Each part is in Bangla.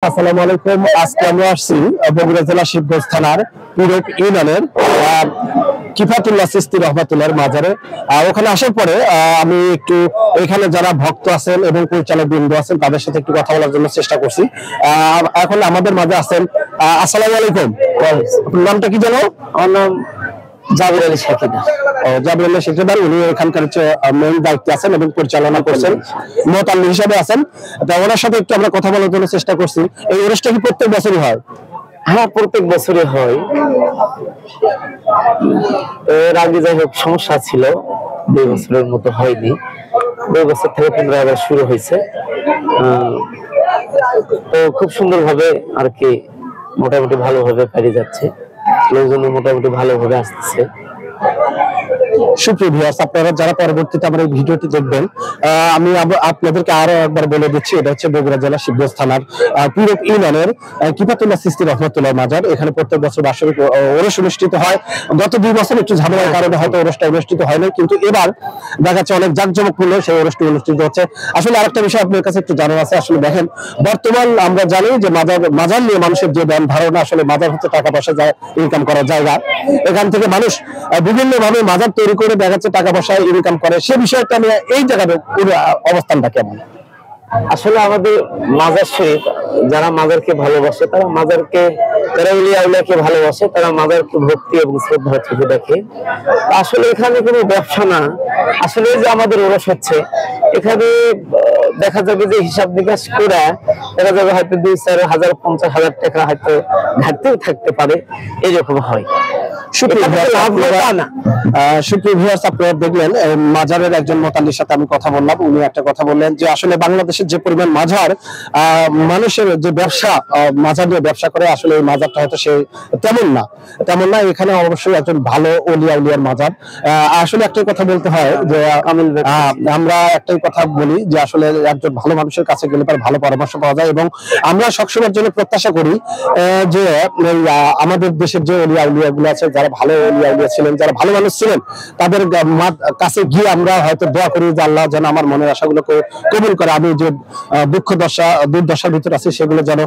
আসসালামু আলাইকুম। আজকে আমরা আসছি বগুড়া জেলা শিবগঞ্জ থানার পীরক ইউনিয়নের কিফাতুল্লাহ চিশতি রহমাতুল্লাহর মাজারে। ওখানে আসার পরে আমি একটু এখানে যারা ভক্ত আছেন এবং পরিচালক বৃন্দ আছেন তাদের সাথে একটু কথা বলার জন্য চেষ্টা করছি। এখন আমাদের মাঝে আছেন। আসসালামু আলাইকুম। আপনার নামটা কি জানো? আমার নাম জাবির আলী শাকিদার। জাবির আলী শাকিদার, উনি এখানকার মেইন দায়িত্বে আছেন এবং পরিচালনা করছেন, মোতাল্লি হিসাবে আছেন। তা ওনার সাথে একটু আমরা কথা বলার জন্য চেষ্টা করছি। এই অনুষ্ঠান কি প্রত্যেক বছরই হয়? হ্যাঁ, প্রত্যেক বছরই হয়। এর আগে যাই হোক সমস্যা ছিল, 2 বছরের মতো হয়নি। 2 বছর থেকে পুনরায় আবার শুরু হয়েছে। তো খুব সুন্দর ভাবে আর কি, মোটামুটি ভালোভাবে পেরে যাচ্ছে, লোকজন মোটামুটি ভালোভাবে আসতেছে। সুপ্রিয় ভিউয়ার্স, আপনারা যারা পরবর্তীতে আমার এই ভিডিওটি দেখবেন, আমি আপনাদেরকে আরো একবার বলে দিচ্ছি, এটা হচ্ছে বগুড়া জেলা শিবগঞ্জ থানার পীরক ইউনিয়নের কিফাতুল্লাহ চিশতি রহমাতুল্লাহ মাজার। এখানে প্রত্যেক বছর বাৎসরিক ওরস অনুষ্ঠিত হয়। গত 2 বছর একটু ঝামেলার কারণে হয়তো ওরসটা অনুষ্ঠিত হয় না, কিন্তু এবার দেখা যাচ্ছে অনেক জাঁকজমকপূর্ণ সেই ওরসটি অনুষ্ঠিত হচ্ছে। আসলে আরেকটা বিষয় আপনার কাছে একটু জানার আছে। আসলে দেখেন, বর্তমান আমরা জানি যে মাজার নিয়ে মানুষের যে ধারণা, আসলে মাজার হচ্ছে টাকা পয়সা ইনকাম করার জায়গা। এখান থেকে মানুষ বিভিন্ন ভাবে মাজার তৈরি করে দেখা যাচ্ছে টাকা পয়সা ইনকাম করে। সে বিষয়টা নিয়ে এই জায়গার অবস্থানটা কেমন? আসলে আমাদের মাজার শরীফ, যারা মাজারকে ভালোবাসে তারা মাজারকে, যারা উলিয়া উলিয়াকে ভালোবাসে তারা মাজারকে ভক্তি এবং শ্রদ্ধা চোখে দেখে। আসলে এখানে কোনো ব্যবসা না। আসলে যে আমাদের ওরস হচ্ছে, এখানে দেখা যাবে যে হিসাব নিকাশ করে দেখা যাবে হয়তো 2-4 হাজার 50,000 টাকা হয়তো ঘাটতিও থাকতে পারে, এরকম হয়। সুপ্রিয় ভিউয়ার্স, আপনারা দেখলেন মাজারের একজন মোতাল্লির সাথে আমি কথা বললাম। উনি একটা কথা বললেন যে আসলে বাংলাদেশের যে পরিমাণ মাজার, মানুষের যে ব্যবসা, মাজার নিয়ে ব্যবসা করে, আসলে এই মাজারটা হয়তো সে তেমন না। এখানে অবশ্যই একজন ভালো ওলিয়া উলিয়ার মাজার। আসলে একটাই কথা বলতে হয় যে আমরা একটাই কথা বলি যে আসলে একজন ভালো মানুষের কাছে গেলে তার ভালো পরামর্শ পাওয়া যায়, এবং আমরা সবসময়ের জন্য প্রত্যাশা করি যে আমাদের দেশের যে ওলিয়া উলিয়া গুলো আছে, যারা ভালো ওলিয়া উলিয়া ছিলেন, যারা ভালো মানুষ ছিলেন, তাদের কাছে গিয়ে আমরা হয়তো দোয়া করি যে আল্লাহ যেন আমার মনের আশাগুলোকে কবুল করে। আমি যে দুর্দশার ভিতরে আছি, সেগুলো যেন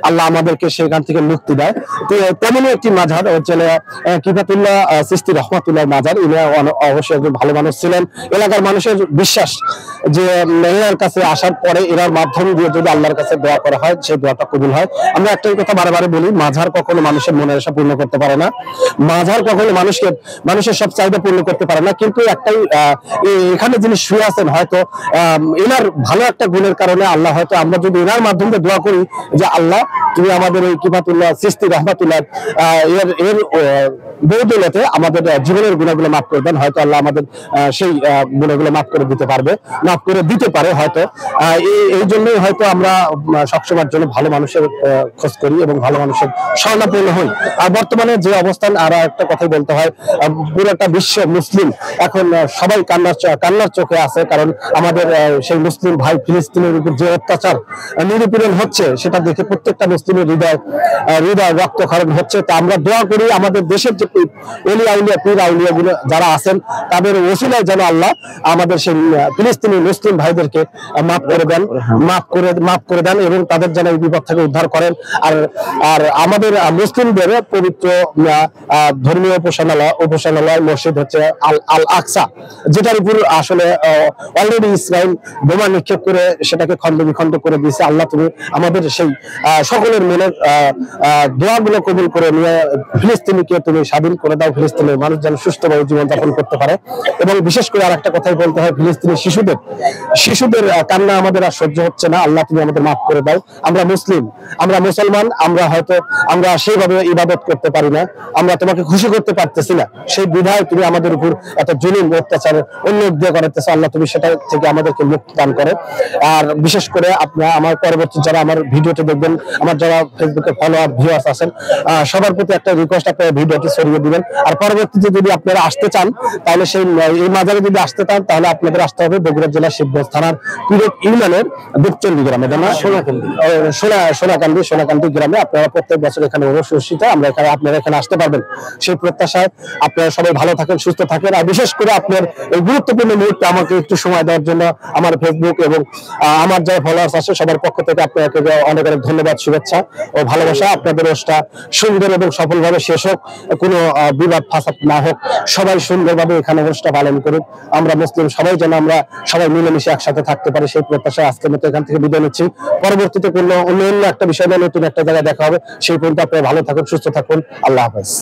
আল্লাহ আমাদেরকে সেখান থেকে মুক্তি দেয়। তো তেমনই একটি মাজার হচ্ছে কিফাতুল্লাহ চিশতি রহমাতুল্লাহ মাজার। ইনি অবশ্যই একজন ভালো মানুষ ছিলেন। এলাকার মানুষের বিশ্বাস যে এনার কাছে আসার পরে এনার মাধ্যম দিয়ে যদি আল্লাহর কাছে দোয়া করা হয়, সেই দোয়াটা কবুল হয়। আমরা একটাই কথা বারে বলি, মাজার কখনো মানুষের মনের আশা পূর্ণ করতে পারে না। মাজার কখনো মানুষের সব চাহিদা পূর্ণ করতে পারে না। কিন্তু একটাই, এখানে যিনি শুয়ে আছেন, হয়তো এনার ভালো একটা গুণের কারণে আল্লাহ হয়তো, আমরা যদি এনার মাধ্যমে দোয়া করি যে আল্লাহ তুমি আমাদের এই কিফাতুল্লাহ চিশতি রহমাতুল্লাহ এর বদৌলতে আমাদের জীবনের গুণাগুলো মাফ করে দেন, হয়তো আল্লাহ আমাদের সেই গুণাগুলো মাফ করে দিতে পারে হয়তো। এই জন্যই হয়তো আমরা সবসময়ের জন্য ভালো মানুষের খোঁজ করি এবং ভালো মানুষের শরণাপন্ন হই। আর বর্তমানে যে অবস্থান, আর একটা কথাই বলতে হয়, পুরোটা বিশ্ব মুসলিম এখন সবাই কান্নার চোখে আছে। কারণ আমাদের সেই মুসলিম ভাই ফিলিস্তিনের উপর যে অত্যাচার নিরীপণ হচ্ছে, সেটা দেখে প্রত্যেকটা মুসলিমের হৃদয় রক্তক্ষরণ হচ্ছে। তা আমরা দোয়া করি আমাদের দেশের যে ওলিয়া উলিয়া পীর আউলিয়া গুলো যারা আছেন, তাদের ওসিলায় যেন আল্লাহ আমাদের সেই ফিলিস্তিনি মুসলিম ভাইদেরকে মাফ করে দেন এবং তাদের যেন এই বিপদ থেকে উদ্ধার করেন। আর আমাদের মুসলিমদের পবিত্র ধর্মীয় উপাসনালয় মসজিদ হচ্ছে আল আকসা, যেটার উপর আসলে অলরেডি ইসরায়েল বোমা নিক্ষেপ করে সেটাকে খন্ড বিখণ্ড করে দিয়েছে। আল্লাহ তুমি আমাদের সেই সকলের মনের দোয়াগুলো কবুল করে নিয়ে ফিলিস্তিনিকে তুমি স্বাধীন করে দাও, ফিলিস্তিনের মানুষ যেন সুস্থভাবে জীবনযাপন করতে পারে। এবং বিশেষ করে আর একটা কথাই বলতে হয়, ফিলিস্তিনি শিশুদের কান্না আমাদের আর সহ্য হচ্ছে না। আল্লাহ তুমি আমাদের মাফ করে দাও। আমরা মুসলিম, আমরা মুসলমান, আমরা সেইভাবে ইবাদত করতে পারি না, আমরা তোমাকে খুশি করতে পারতেছি না। সেই বিধায় তুমি আমাদের উপর এত জুলুম অত্যাচার অন্যায় করাতেছো। আল্লাহ তুমি সেটা থেকে আমাদেরকে মুক্তি দান করো। আর বিশেষ করে আপনারা আমার পরবর্তী যারা আমার ভিডিওটি দেখবেন, আমার যারা ফেসবুকে ফলোয়ার ভিউয়ার্স আছেন, সবার প্রতি একটা রিকোয়েস্ট, আপনারা ভিডিওটি ছড়িয়ে দিবেন। আর পরবর্তীতে যদি আপনারা আসতে চান তাহলে এই মাজারে যদি আসতে চান তাহলে আপনাদের আসতে হবে বগুড়া জেলার শিবগঞ্জ থানার পিরোট ইউনিয়নের দেবচন্ডী গ্রামে, সোনাকান্দি গ্রামে। আপনারা প্রত্যেক বছর এখানে অনুষ্ঠিত, আপনারা এখানে আসতে পারবেন সেই প্রত্যাশায়। আপনারা সবাই ভালো থাকেন, সুস্থ থাকেন। আর বিশেষ করে আপনার এই গুরুত্বপূর্ণ মুহূর্তে আমাকে একটু সময় দেওয়ার জন্য আমার ফেসবুক এবং আমার যারা ফলোয়ার্স আছে সবার পক্ষ থেকে আপনাকে অনেক অনেক ধন্যবাদ, শুভেচ্ছা ও ভালোবাসা। আপনাদের অনুষ্ঠান সুন্দর এবং সফলভাবে শেষ হোক, কোনো বিবাদ ফাসাদ না হোক, সবাই সুন্দরভাবে এখানে অনুষ্ঠান পালন করুক। আমরা মুসলিম সবাই যেন আমরা সবাই মিলেমিশে একসাথে থাকতে পারি সেই প্রত্যাশায় আজকের মতো এখান থেকে বিদায় নিচ্ছি। পরবর্তীতে কোনো অন্য একটা বিষয় নিয়ে নতুন একটা জায়গায় দেখা হবে। সেই পর্যন্ত আপনারা ভালো থাকুন, সুস্থ থাকুন। আল্লাহ হাফেজ।